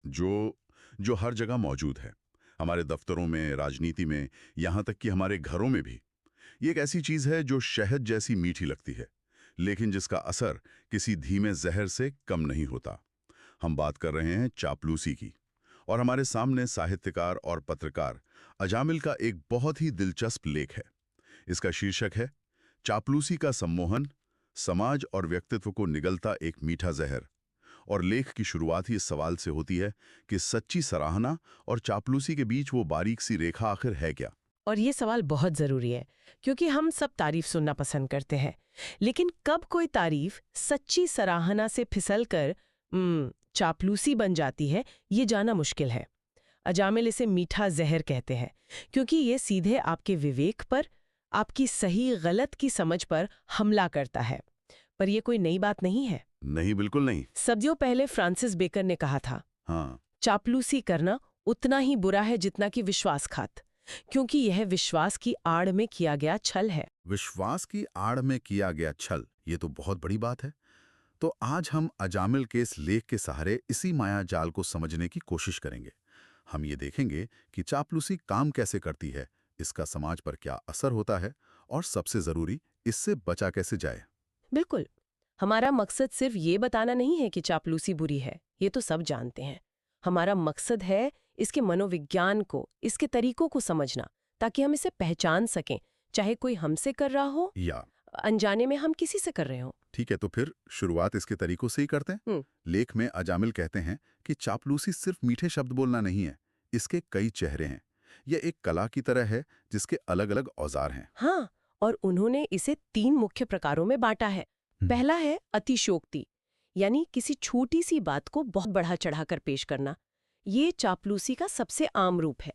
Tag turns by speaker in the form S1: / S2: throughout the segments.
S1: जो जो हर जगह मौजूद है, हमारे दफ्तरों में, राजनीति में, यहाँ तक कि हमारे घरों में भी। ये एक ऐसी चीज़ है जो शहद जैसी मीठी लगती है, लेकिन जिसका असर किसी धीमे जहर से कम नहीं होता। हम बात कर रहे हैं चापलूसी की, और हमारे सामने साहित्यकार और पत्रकार अजामिल का एक बहुत ही दिलचस्प लेख है। इसका शीर्षक है चापलूसी का सम्मोहन, समाज और व्यक्तित्व को निगलता एक मीठा जहर। और लेख की शुरुआत ही इस सवाल से होती है कि सच्ची सराहना और चापलूसी के बीच वो बारीक सी रेखा आखिर है क्या।
S2: और ये सवाल बहुत ज़रूरी है, क्योंकि हम सब तारीफ सुनना पसंद करते हैं, लेकिन कब कोई तारीफ सच्ची सराहना से फिसलकर चापलूसी बन जाती है, ये जानना मुश्किल है। अजामिल इसे मीठा जहर कहते हैं, क्योंकि ये सीधे आपके विवेक पर, आपकी सही गलत की समझ पर हमला करता है। पर यह कोई नई बात नहीं है।
S1: नहीं, बिल्कुल नहीं।
S2: सदियों पहले फ्रांसिस बेकर ने कहा था,
S1: हाँ,
S2: चापलूसी करना उतना ही बुरा है जितना कि विश्वासघात, क्योंकि यह विश्वास की आड़ में किया गया छल है।
S1: विश्वास की आड़ में किया गया छल, ये तो बहुत बड़ी बात है। तो आज हम अजामिल के इस लेख के सहारे इसी माया जाल को समझने की कोशिश करेंगे। हम ये देखेंगे कि चापलूसी काम कैसे करती है, इसका समाज पर क्या असर होता है, और सबसे जरूरी, इससे बचा कैसे जाए।
S2: बिल्कुल। हमारा मकसद सिर्फ ये बताना नहीं है कि चापलूसी बुरी है, ये तो सब जानते हैं। हमारा मकसद है इसके मनोविज्ञान को, इसके तरीकों को समझना, ताकि हम इसे पहचान सकें, चाहे कोई हमसे कर रहा हो
S1: या
S2: अनजाने में हम किसी से कर रहे हो।
S1: ठीक है, तो फिर शुरुआत इसके तरीकों से ही करते हैं। लेख में अजामिल कहते हैं कि चापलूसी सिर्फ मीठे शब्द बोलना नहीं है, इसके कई चेहरे हैं। यह एक कला की तरह है जिसके अलग अलग औजार हैं।
S2: हाँ, और उन्होंने इसे 3 मुख्य प्रकारों में बांटा है। पहला है अतिशयोक्ति, यानी किसी छोटी सी बात को बहुत बढ़ा चढ़ाकर पेश करना। ये चापलूसी का सबसे आम रूप है।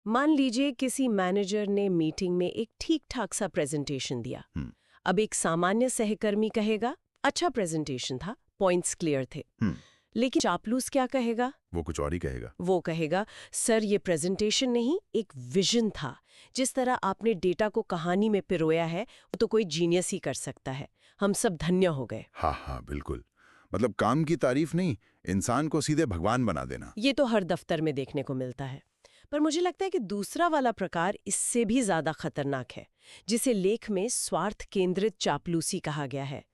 S2: मान लीजिए किसी मैनेजर ने मीटिंग में एक ठीक-ठाक सा प्रेजेंटेशन दिया। अब एक सामान्य सहकर्मी कहेगा, अच्छा प्रेजेंटेशन था, पॉइंट्स क्लियर थे। लेकिन चापलूस क्या कहेगा?
S1: वो कुछ और ही कहेगा।
S2: वो कहेगा, सर ये प्रेजेंटेशन नहीं, एक विजन था। जिस तरह आपने डेटा को कहानी में पिरोया है, वो तो कोई जीनियस ही कर सकता है। हम सब धन्य हो गए।
S1: हाँ हाँ, बिल्कुल। मतलब काम की तारीफ नहीं, इंसान को सीधे भगवान बना देना।
S2: ये तो हर दफ्तर में देखने को मिलता है। पर मुझे लगता है कि दूसरा वाला प्रकार इससे भी ज्यादा खतरनाक है, जिसे लेख में स्वार्थ केंद्रित चापलूसी कहा गया है।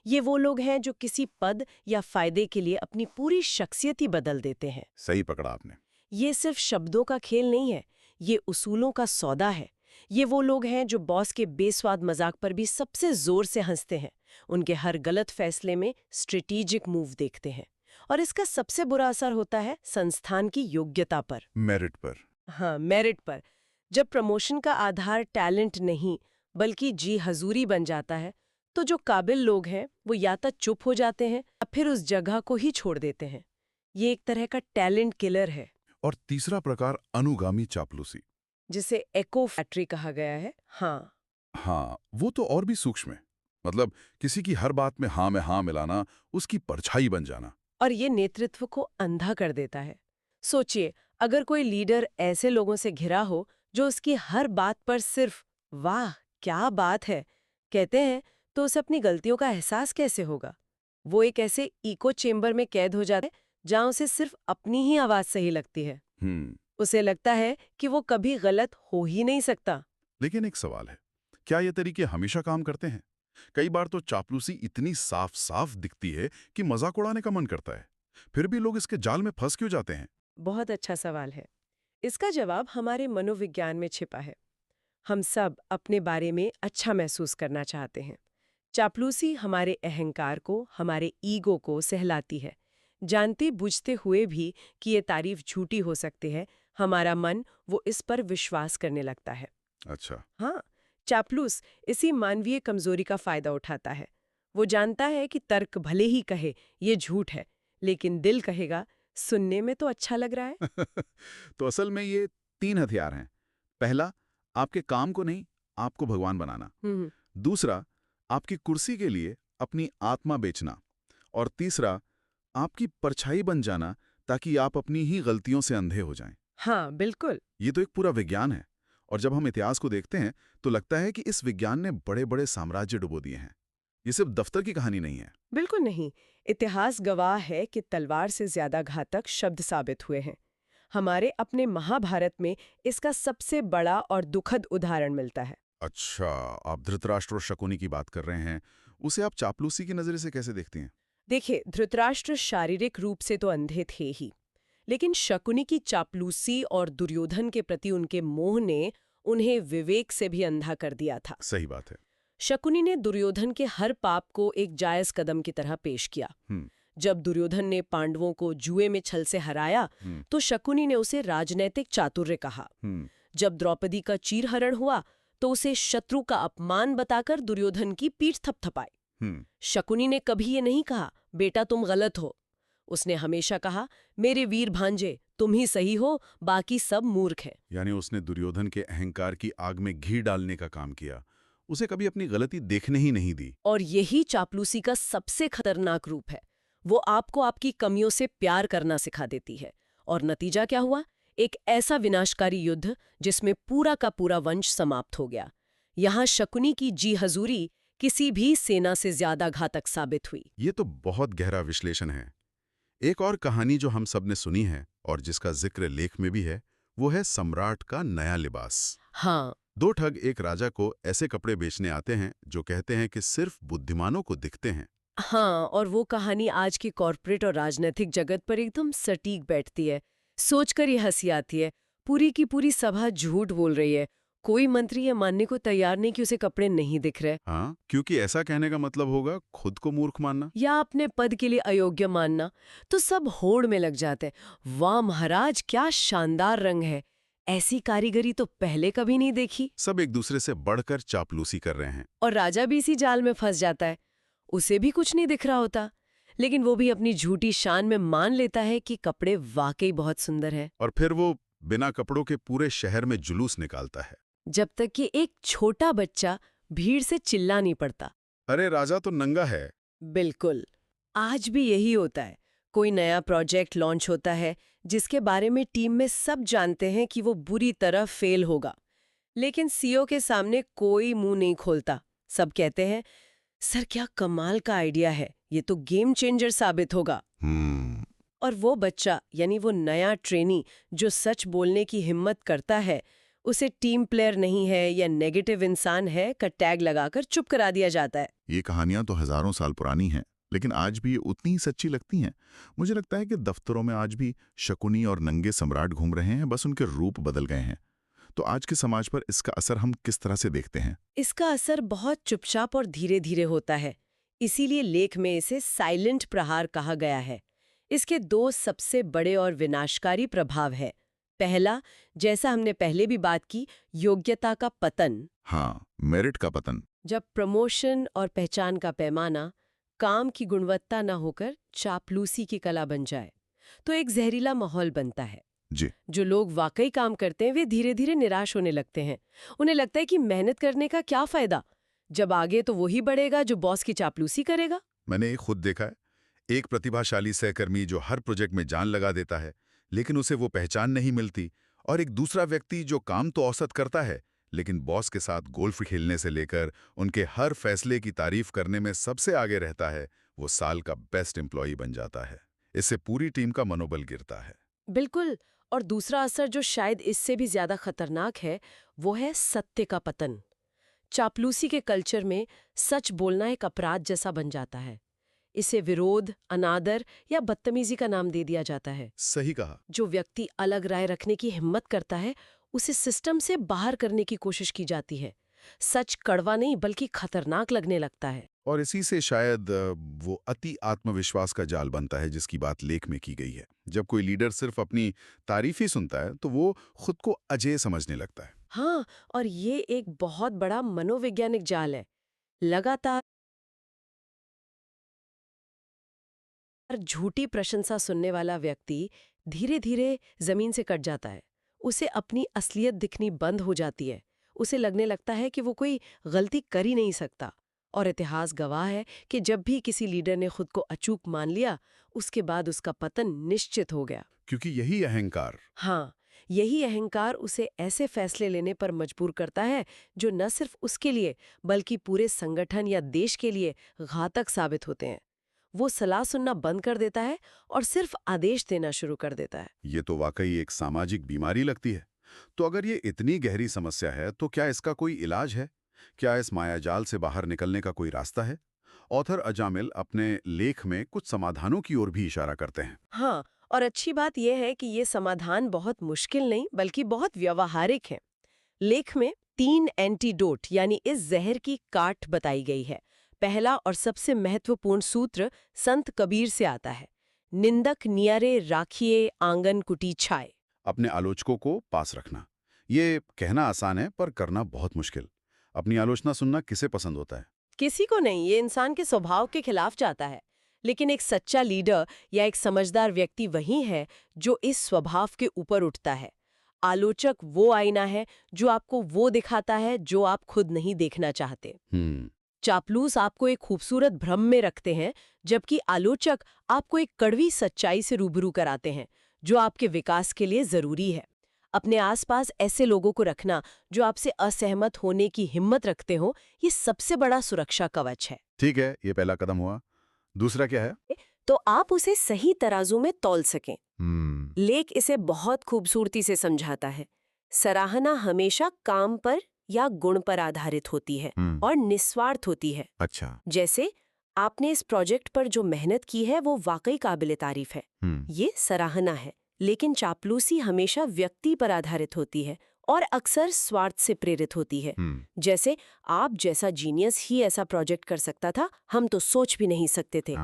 S2: ये वो लोग हैं जो किसी पद या फायदे के लिए अपनी पूरी शख्सियत ही बदल देते हैं।
S1: सही पकड़ा आपने।
S2: ये सिर्फ शब्दों का खेल नहीं है, ये उसूलों का सौदा है। ये वो लोग हैं जो बॉस के बेस्वाद मजाक पर भी सबसे जोर से हंसते हैं, उनके हर गलत फैसले में स्ट्रेटेजिक मूव देखते हैं। और इसका सबसे बुरा असर होता है संस्थान की योग्यता पर,
S1: मेरिट पर।
S2: हाँ, मेरिट पर। जब प्रमोशन का आधार टैलेंट नहीं बल्कि जी हजूरी बन जाता है, तो जो काबिल लोग हैं वो या तो चुप हो जाते हैं या फिर उस जगह को ही छोड़ देते हैं। ये एक तरह का टैलेंट किलर है।
S1: और तीसरा प्रकार अनुगामी चापलूसी,
S2: जिसे एको फैक्ट्री कहा गया है।
S1: हाँ, वो तो और भी सूक्ष्म है। मतलब किसी की हर बात में हाँ मिलाना, उसकी परछाई बन जाना।
S2: और ये नेतृत्व को अंधा कर देता है। सोचिए, अगर कोई लीडर ऐसे लोगों से घिरा हो जो उसकी हर बात पर सिर्फ वाह क्या बात है कहते हैं, तो उसे अपनी गलतियों का एहसास कैसे होगा? वो एक ऐसे इको चेम्बर में कैद हो जाता है जहां उसे सिर्फ अपनी ही आवाज सही लगती है। उसे लगता है कि वो कभी गलत हो ही नहीं सकता।
S1: लेकिन एक सवाल है, क्या ये तरीके हमेशा काम करते हैं? कई बार तो चापलूसी इतनी साफ साफ दिखती है कि मजाक उड़ाने का मन करता है। फिर भी लोग इसके जाल में फंस क्यों जाते हैं?
S2: बहुत अच्छा सवाल है। इसका जवाब हमारे मनोविज्ञान में छिपा है। हम सब अपने बारे में अच्छा महसूस करना चाहते हैं। चापलूसी हमारे अहंकार को, हमारे ईगो को सहलाती है। जानते बूझते हुए भी कि ये तारीफ झूठी हो सकती है, हमारा मन वो इस पर विश्वास करने लगता है।
S1: अच्छा।
S2: हाँ, चापलूस इसी मानवीय कमजोरी का फायदा उठाता है। वो जानता है कि तर्क भले ही कहे ये झूठ है, लेकिन दिल कहेगा सुनने में तो अच्छा लग रहा है।
S1: तो असल में ये 3 हथियार हैं। पहला, आपके काम को नहीं, आपको भगवान बनाना। दूसरा, आपकी कुर्सी के लिए अपनी आत्मा बेचना। और तीसरा, आपकी परछाई बन जाना ताकि आप अपनी ही गलतियों से अंधे हो जाएं।
S2: हाँ, बिल्कुल।
S1: ये तो एक पूरा विज्ञान है। और जब हम इतिहास को देखते हैं तो लगता है कि इस विज्ञान ने बड़े बड़े साम्राज्य डुबो दिए हैं। ये सिर्फ दफ्तर की कहानी नहीं है।
S2: बिल्कुल नहीं। इतिहास गवाह है कि तलवार से ज्यादा घातक शब्द साबित हुए हैं। हमारे अपने महाभारत में इसका सबसे बड़ा और दुखद उदाहरण मिलता है।
S1: अच्छा, आप धृतराष्ट्र और शकुनी की बात कर रहे हैं। उसे आप चापलूसी की नजर से कैसे देखती हैं?
S2: देखिए, धृतराष्ट्र शारीरिक रूप से तो अंधे थे ही, लेकिन शकुनी की चापलूसी और दुर्योधन के प्रति उनके मोह ने उन्हें विवेक से भी अंधा कर दिया था।
S1: सही बात है।
S2: शकुनी ने दुर्योधन के हर पाप को एक जायज कदम की तरह पेश किया। जब दुर्योधन ने पांडवों को जुए में छल से हराया, तो शकुनी ने उसे राजनैतिक चातुर्य कहा। जब द्रौपदी का चीरहरण हुआ, तो उसे शत्रु का अपमान बताकर दुर्योधन की पीठ थपथपाई। शकुनी ने कभी ये नहीं कहा, बेटा तुम गलत हो। उसने हमेशा कहा, मेरे वीर भांजे, तुम ही सही हो, बाकी सब मूर्ख हैं।
S1: यानी उसने दुर्योधन के अहंकार की आग में घी डालने का काम किया। उसे कभी अपनी गलती देखने ही नहीं दी।
S2: और यही चापलूसी का सबसे खतरनाक रूप है। वो आपको आपकी कमियों से प्यार करना सिखा देती है। और नतीजा क्या हुआ? एक ऐसा विनाशकारी युद्ध जिसमें पूरा का पूरा वंश समाप्त हो गया। यहाँ शकुनी की जी हजूरी किसी भी सेना से ज्यादा घातक साबित हुई।
S1: ये तो बहुत गहरा विश्लेषण है। एक और कहानी जो हम सबने सुनी है और जिसका जिक्र लेख में भी है, वो है सम्राट का नया लिबास।
S2: हाँ,
S1: दो ठग एक राजा को ऐसे कपड़े बेचने आते हैं जो कहते हैं कि सिर्फ बुद्धिमानों को दिखते हैं।
S2: हाँ, और वो कहानी आज की कॉर्पोरेट और राजनीतिक जगत पर एकदम सटीक बैठती है। सोचकर ये हंसी आती है। पूरी की पूरी सभा झूठ बोल रही है। कोई मंत्री ये मानने को तैयार नहीं कि उसे कपड़े नहीं दिख रहे,
S1: हाँ, क्योंकि ऐसा कहने का मतलब होगा खुद को मूर्ख मानना
S2: या अपने पद के लिए अयोग्य मानना। तो सब होड़ में लग जाते हैं। वाह महाराज, क्या शानदार रंग है, ऐसी कारीगरी तो पहले कभी नहीं देखी।
S1: सब एक दूसरे से बढ़कर चापलूसी कर रहे हैं।
S2: और राजा भी इसी जाल में फंस जाता है। उसे भी कुछ नहीं दिख रहा होता, लेकिन वो भी अपनी झूठी शान में मान लेता है कि कपड़े वाकई बहुत सुंदर हैं।
S1: और फिर वो बिना कपड़ों के पूरे शहर में जुलूस निकालता है।
S2: जब तक कि एक छोटा बच्चा भीड़ से चिल्ला नहीं पड़ता,
S1: अरे राजा तो नंगा है।
S2: बिल्कुल। आज भी यही होता है। कोई नया प्रोजेक्ट लॉन्च होता है जिसके बारे में टीम में सब जानते हैं कि वो बुरी तरह फेल होगा, लेकिन सीईओ के सामने कोई मुंह नहीं खोलता। सब कहते हैं, सर क्या कमाल का आइडिया है, ये तो गेम चेंजर साबित होगा। और वो बच्चा, यानी वो नया ट्रेनी जो सच बोलने की हिम्मत करता है, उसे टीम प्लेयर नहीं है या नेगेटिव इंसान है का टैग लगाकर चुप करा दिया जाता है।
S1: ये कहानियां तो हजारों साल पुरानी हैं, लेकिन आज भी ये उतनी ही सच्ची लगती हैं। मुझे लगता है कि दफ्तरों में आज भी शकुनी और नंगे सम्राट घूम रहे हैं, बस उनके रूप बदल गए हैं। तो आज के समाज पर इसका असर हम किस तरह से देखते हैं?
S2: इसका असर बहुत चुपचाप और धीरे धीरे होता है। इसीलिए लेख में इसे साइलेंट प्रहार कहा गया है। इसके दो सबसे बड़े और विनाशकारी प्रभाव है। पहला, जैसा हमने पहले भी बात की, योग्यता का पतन।
S1: हाँ, मेरिट का पतन।
S2: जब प्रमोशन और पहचान का पैमाना काम की गुणवत्ता न होकर चापलूसी की कला बन जाए, तो एक जहरीला माहौल बनता है।
S1: जी।
S2: जो लोग वाकई काम करते हैं वे धीरे धीरे निराश होने लगते हैं। उन्हें लगता है कि मेहनत करने का क्या फायदा, जब आगे तो वही बढ़ेगा जो बॉस की चापलूसी करेगा।
S1: मैंने ये खुद देखा है। एक प्रतिभाशाली सहकर्मी जो हर प्रोजेक्ट में जान लगा देता है, लेकिन उसे वो पहचान नहीं मिलती, और एक दूसरा व्यक्ति जो काम तो औसत करता है, लेकिन बॉस के साथ गोल्फ खेलने से लेकर उनके हर फैसले की तारीफ करने में सबसे आगे रहता है, वो साल का बेस्ट एम्प्लॉई बन जाता है। इससे पूरी टीम का मनोबल गिरता है।
S2: बिल्कुल। और दूसरा असर जो शायद इससे भी ज्यादा खतरनाक है, वो है सत्य का पतन। चापलूसी के कल्चर में सच बोलना एक अपराध जैसा बन जाता है। इसे विरोध, अनादर या बदतमीजी का नाम दे दिया जाता है।
S1: सही कहा।
S2: जो व्यक्ति अलग राय रखने की हिम्मत करता है, उसे सिस्टम से बाहर करने की कोशिश की जाती है। सच कड़वा नहीं बल्कि खतरनाक लगने लगता है।
S1: और इसी से शायद वो अति आत्मविश्वास का जाल बनता है जिसकी बात लेख में की गई है। जब कोई लीडर सिर्फ अपनी तारीफ ही सुनता है तो वो खुद को अजेय समझने लगता है।
S2: हाँ, और ये एक बहुत बड़ा मनोवैज्ञानिक जाल है। लगातार झूठी प्रशंसा सुनने वाला व्यक्ति धीरे धीरे जमीन से कट जाता है। उसे अपनी असलियत दिखनी बंद हो जाती है। उसे लगने लगता है कि वो कोई गलती कर ही नहीं सकता। और इतिहास गवाह है कि जब भी किसी लीडर ने खुद को अचूक मान लिया, उसके बाद उसका पतन निश्चित हो गया।
S1: क्योंकि यही अहंकार,
S2: हाँ, यही अहंकार उसे ऐसे फैसले लेने पर मजबूर करता है जो न सिर्फ उसके लिए बल्कि पूरे संगठन या देश के लिए घातक साबित होते हैं। वो सलाह सुनना बंद कर देता है और सिर्फ आदेश देना शुरू कर देता है।
S1: ये तो वाकई एक सामाजिक बीमारी लगती है। तो अगर ये इतनी गहरी समस्या है तो क्या इसका कोई इलाज है? क्या इस मायाजाल से बाहर निकलने का कोई रास्ता है? ऑथर अजामिल अपने लेख में कुछ समाधानों की ओर भी इशारा करते हैं।
S2: हाँ, और अच्छी बात यह है कि ये समाधान बहुत मुश्किल नहीं बल्कि बहुत व्यावहारिक है। लेख में 3 एंटीडोट यानी इस जहर की काट बताई गई है। पहला और सबसे महत्वपूर्ण सूत्र संत कबीर से आता है, निंदक नियरे राखिए आंगन कुटी छाए।
S1: अपने आलोचकों को पास रखना। ये कहना आसान है पर करना बहुत मुश्किल। अपनी आलोचना सुनना किसे पसंद होता है?
S2: किसी को नहीं, ये इंसान के स्वभाव के खिलाफ जाता है। लेकिन एक सच्चा लीडर या एक समझदार व्यक्ति वही है जो इस स्वभाव के ऊपर उठता है। आलोचक वो आईना है जो आपको वो दिखाता है जो आप खुद नहीं देखना चाहते। चापलूस आपको एक खूबसूरत भ्रम में रखते हैं, जबकि आलोचक आपको एक कड़वी सच्चाई से रूबरू कराते हैं जो आपके विकास के लिए जरूरी है। अपने आसपास ऐसे लोगों को रखना जो आपसे असहमत होने की हिम्मत रखते हो, ये सबसे बड़ा सुरक्षा कवच है।
S1: ठीक है, ये पहला कदम हुआ। दूसरा क्या है?
S2: तो आप उसे सही तराजू में तौल सकें। लेख इसे बहुत खूबसूरती से समझाता है। सराहना हमेशा काम पर या गुण पर आधारित होती है और निस्वार्थ होती है।
S1: अच्छा।
S2: जैसे आपने इस प्रोजेक्ट पर जो मेहनत की है वो वाकई काबिले तारीफ है, ये सराहना है। लेकिन चापलूसी हमेशा व्यक्ति पर आधारित होती है और अक्सर स्वार्थ से प्रेरित होती है। जैसे आप जैसा जीनियस ही ऐसा प्रोजेक्ट कर सकता था, हम तो सोच भी नहीं सकते थे।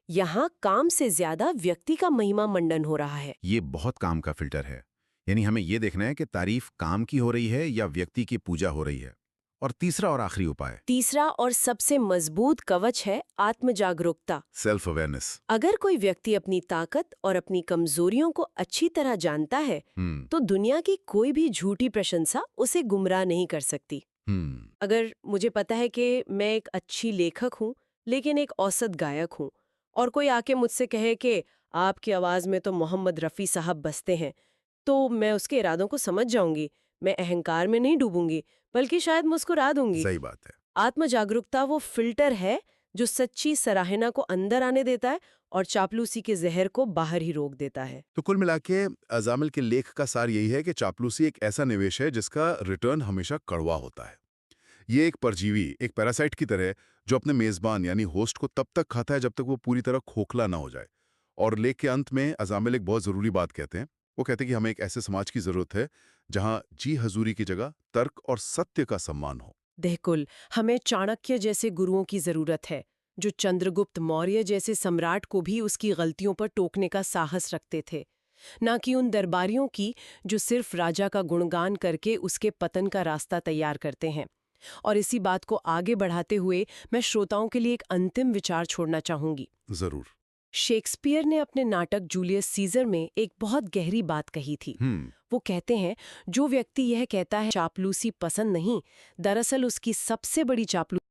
S2: यहाँ काम से ज्यादा व्यक्ति का महिमा मंडन हो रहा है।
S3: ये बहुत काम का फिल्टर है। यानी हमें ये देखना है कि तारीफ काम की हो रही है या व्यक्ति की पूजा हो रही है। और तीसरा और आखिरी उपाय,
S2: तीसरा और सबसे मजबूत कवच है आत्मजागरूकता,
S1: सेल्फ अवेयरनेस।
S2: अगर कोई व्यक्ति अपनी ताकत और अपनी कमजोरियों को अच्छी तरह जानता है तो दुनिया की कोई भी झूठी प्रशंसा उसे गुमराह नहीं कर सकती। अगर मुझे पता है कि मैं एक अच्छी लेखक हूँ लेकिन एक औसत गायक हूँ और कोई आके मुझसे कहे कि आपकी आवाज में तो मोहम्मद रफ़ी साहब बसते हैं, तो मैं उसके इरादों को समझ जाऊंगी। मैं अहंकार में नहीं डूबूंगी बल्कि शायद मुस्कुरा दूंगी।
S1: सही बात है।
S2: आत्मजागरूकता वो फिल्टर है जो सच्ची सराहना को अंदर आने देता है और चापलूसी के जहर को बाहर ही रोक देता है।
S1: तो कुल मिला के अजामिल के लेख का सार यही है कि चापलूसी एक ऐसा निवेश है जिसका रिटर्न हमेशा कड़वा होता है। ये एक परजीवी, एक पैरासाइट की तरह जो अपने मेजबान यानी होस्ट को तब तक खाता है जब तक वो पूरी तरह खोखला ना हो जाए। और लेख के अंत में अजामिल एक बहुत जरूरी बात कहते हैं। वो कहते हैं कि हमें एक ऐसे समाज की जरूरत है जहां जी हजूरी की जगह तर्क और सत्य का सम्मान हो।
S2: बिल्कुल, हमें चाणक्य जैसे गुरुओं की जरूरत है जो चंद्रगुप्त मौर्य जैसे सम्राट को भी उसकी गलतियों पर टोकने का साहस रखते थे, ना कि उन दरबारियों की जो सिर्फ राजा का गुणगान करके उसके पतन का रास्ता तैयार करते हैं। और इसी बात को आगे बढ़ाते हुए मैं श्रोताओं के लिए एक अंतिम विचार छोड़ना चाहूंगी।
S1: जरूर।
S2: शेक्सपियर ने अपने नाटक जूलियस सीजर में एक बहुत गहरी बात कही थी। वो कहते हैं, जो व्यक्ति यह कहता है चापलूसी पसंद नहीं, दरअसल उसकी सबसे बड़ी चापलूसी